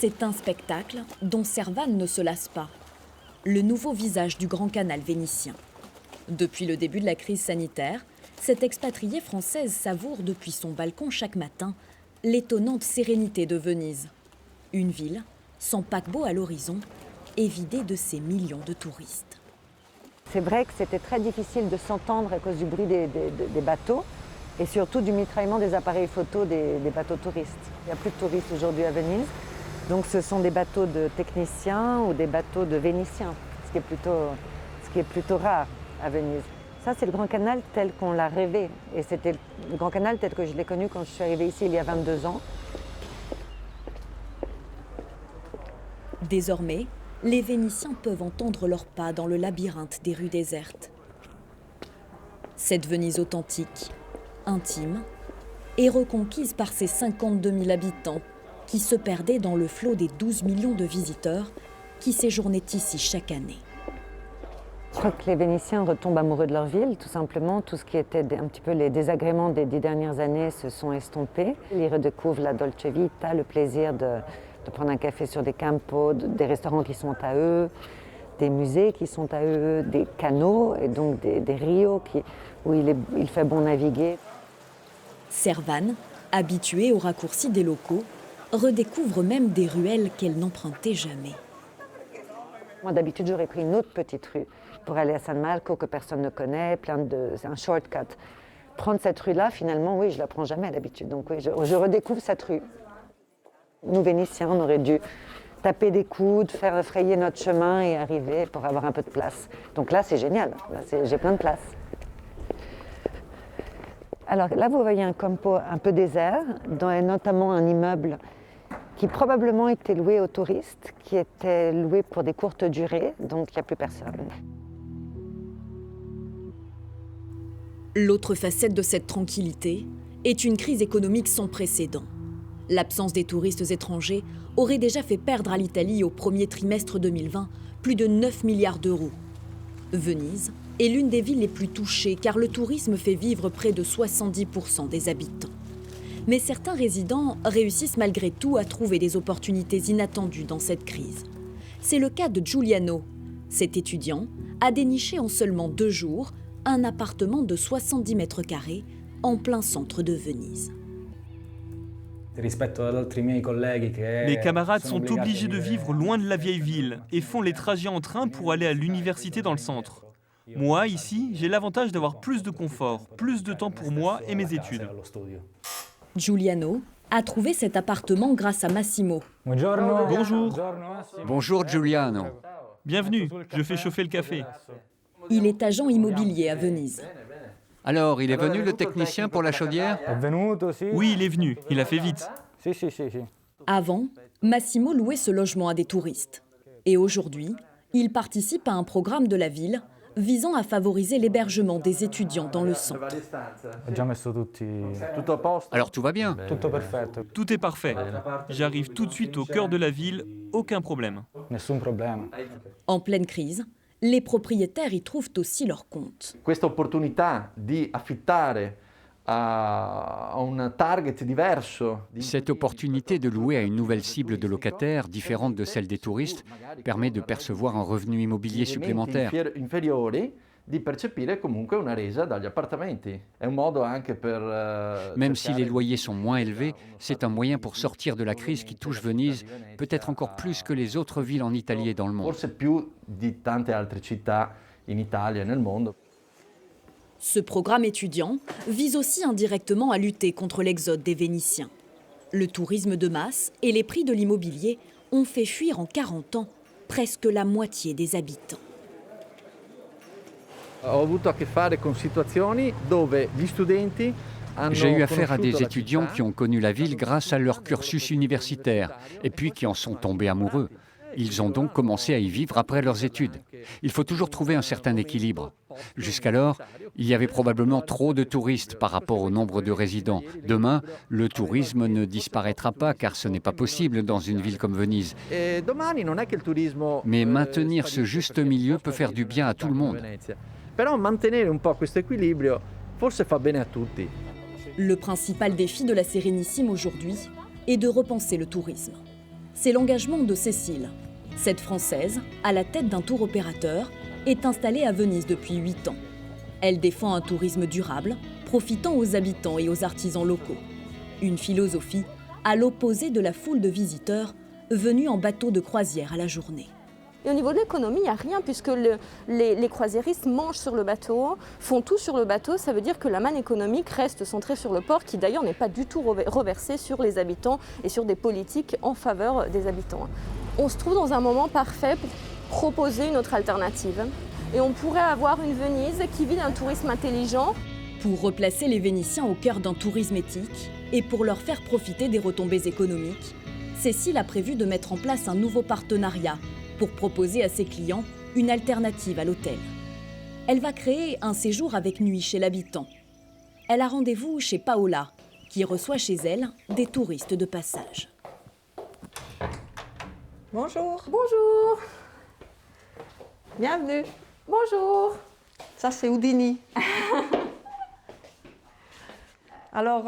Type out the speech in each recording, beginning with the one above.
C'est un spectacle dont Servan ne se lasse pas. Le nouveau visage du Grand Canal vénitien. Depuis le début de la crise sanitaire, cette expatriée française savoure depuis son balcon chaque matin l'étonnante sérénité de Venise. Une ville sans paquebot à l'horizon et vidée de ses millions de touristes. C'est vrai que c'était très difficile de s'entendre à cause du bruit des bateaux et surtout du mitraillement des appareils photo des bateaux touristes. Il n'y a plus de touristes aujourd'hui à Venise, donc ce sont des bateaux de techniciens ou des bateaux de Vénitiens, ce qui est plutôt rare à Venise. Ça, c'est le Grand Canal tel qu'on l'a rêvé. Et c'était le Grand Canal tel que je l'ai connu quand je suis arrivée ici il y a 22 ans. Désormais, les Vénitiens peuvent entendre leurs pas dans le labyrinthe des rues désertes. Cette Venise authentique, intime, est reconquise par ses 52 000 habitants qui se perdaient dans le flot des 12 millions de visiteurs qui séjournaient ici chaque année. Je crois que les Vénitiens retombent amoureux de leur ville, tout simplement. Tout ce qui était un petit peu les désagréments des 10 dernières années se sont estompés. Ils redécouvrent la dolce vita, le plaisir de prendre un café sur des campos, des restaurants qui sont à eux, des musées qui sont à eux, des canaux et donc des rios où il fait bon naviguer. Servan, habituée aux raccourcis des locaux, redécouvre même des ruelles qu'elle n'empruntait jamais. Moi, d'habitude, j'aurais pris une autre petite rue pour aller à San Marco que personne ne connaît, c'est un shortcut. Prendre cette rue-là, finalement, oui, je la prends jamais d'habitude. Donc oui, je redécouvre cette rue. Nous, Vénitiens, on aurait dû taper des coudes, faire frayer notre chemin et arriver pour avoir un peu de place. Donc là, c'est génial. Là, j'ai plein de place. Alors là, vous voyez un campo un peu désert, notamment un immeuble qui probablement était loué aux touristes, qui était loué pour des courtes durées, donc il n'y a plus personne. L'autre facette de cette tranquillité est une crise économique sans précédent. L'absence des touristes étrangers aurait déjà fait perdre à l'Italie au premier trimestre 2020 plus de 9 milliards d'euros. Venise est l'une des villes les plus touchées car le tourisme fait vivre près de 70% des habitants. Mais certains résidents réussissent malgré tout à trouver des opportunités inattendues dans cette crise. C'est le cas de Giuliano. Cet étudiant a déniché en seulement 2 jours un appartement de 70 mètres carrés en plein centre de Venise. Mes camarades sont obligés de vivre loin de la vieille ville et font les trajets en train pour aller à l'université dans le centre. Moi, ici, j'ai l'avantage d'avoir plus de confort, plus de temps pour moi et mes études. Giuliano a trouvé cet appartement grâce à Massimo. Bonjour. Bonjour Giuliano. Bienvenue, je fais chauffer le café. Il est agent immobilier à Venise. Alors, il est venu le technicien pour la chaudière? Oui, il est venu, il a fait vite. Avant, Massimo louait ce logement à des touristes. Et aujourd'hui, il participe à un programme de la ville visant à favoriser l'hébergement des étudiants dans le centre. Alors tout va bien? Tout est parfait. J'arrive tout de suite au cœur de la ville, aucun problème. En pleine crise, les propriétaires y trouvent aussi leur compte. Questa opportunità di affittare a un target diverso. Cette opportunité de louer à une nouvelle cible de locataires différente de celle des touristes permet de percevoir un revenu immobilier supplémentaire. Inferiori di percepire comunque una resa dagli appartamenti. È un modo anche per Même si les loyers sont moins élevés, c'est un moyen pour sortir de la crise qui touche Venise, peut-être encore plus que les autres villes en Italie et dans le monde. Forse più di tante altre città in Italia e nel mondo. Ce programme étudiant vise aussi indirectement à lutter contre l'exode des Vénitiens. Le tourisme de masse et les prix de l'immobilier ont fait fuir en 40 ans presque la moitié des habitants. J'ai eu affaire à des étudiants qui ont connu la ville grâce à leur cursus universitaire et puis qui en sont tombés amoureux. Ils ont donc commencé à y vivre après leurs études. Il faut toujours trouver un certain équilibre. Jusqu'alors, il y avait probablement trop de touristes par rapport au nombre de résidents. Demain, le tourisme ne disparaîtra pas car ce n'est pas possible dans une ville comme Venise. Mais maintenir ce juste milieu peut faire du bien à tout le monde. Le principal défi de la Sérénissime aujourd'hui est de repenser le tourisme. c'est l'engagement de Cécile. Cette Française, à la tête d'un tour opérateur, est installée à Venise depuis 8 ans. Elle défend un tourisme durable, profitant aux habitants et aux artisans locaux. Une philosophie à l'opposé de la foule de visiteurs venus en bateau de croisière à la journée. Et au niveau de l'économie, il n'y a rien puisque les croisiéristes mangent sur le bateau, font tout sur le bateau. Ça veut dire que la manne économique reste centrée sur le port qui d'ailleurs n'est pas du tout reversée sur les habitants et sur des politiques en faveur des habitants. On se trouve dans un moment parfait pour proposer une autre alternative. Et on pourrait avoir une Venise qui vit d'un tourisme intelligent. Pour replacer les Vénitiens au cœur d'un tourisme éthique et pour leur faire profiter des retombées économiques, Cécile a prévu de mettre en place un nouveau partenariat pour proposer à ses clients une alternative à l'hôtel. Elle va créer un séjour avec nuit chez l'habitant. Elle a rendez-vous chez Paola, qui reçoit chez elle des touristes de passage. Bonjour. Bonjour. Bienvenue. Bonjour. Ça, c'est Houdini. Alors,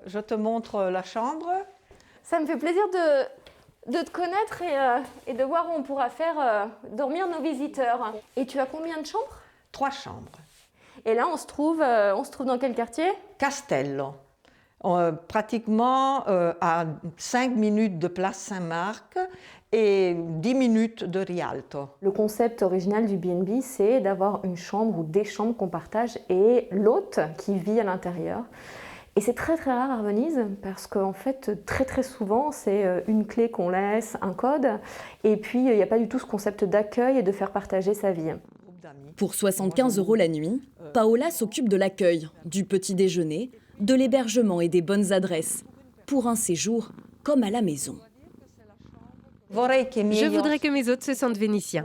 je te montre la chambre. Ça me fait plaisir de te connaître et de voir où on pourra faire dormir nos visiteurs. Et tu as combien de chambres? 3 chambres. Et là, on se trouve dans quel quartier? Castello. Pratiquement à 5 minutes de Place Saint-Marc et 10 minutes de Rialto. Le concept original du B&B, c'est d'avoir une chambre ou des chambres qu'on partage et l'hôte qui vit à l'intérieur. Et c'est très très rare à Venise parce qu'en fait, très très souvent, c'est une clé qu'on laisse, un code, et puis il n'y a pas du tout ce concept d'accueil et de faire partager sa vie. Pour 75 € la nuit, Paola s'occupe de l'accueil, du petit déjeuner, de l'hébergement et des bonnes adresses, pour un séjour comme à la maison. Je voudrais que mes hôtes se sentent vénitiens.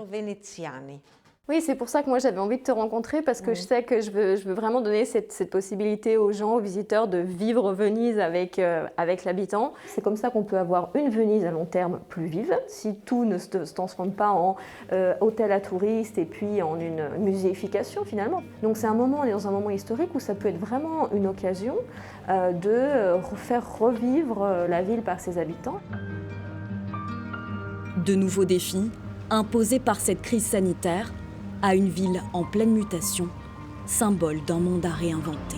Oui, c'est pour ça que moi j'avais envie de te rencontrer parce que je sais que je veux vraiment donner cette possibilité aux gens, aux visiteurs de vivre Venise avec l'habitant. C'est comme ça qu'on peut avoir une Venise à long terme plus vive, si tout ne se transforme pas en hôtel à touristes et puis en une muséification finalement. Donc c'est on est dans un moment historique où ça peut être vraiment une occasion de faire revivre la ville par ses habitants. De nouveaux défis, imposés par cette crise sanitaire, à une ville en pleine mutation, symbole d'un monde à réinventer.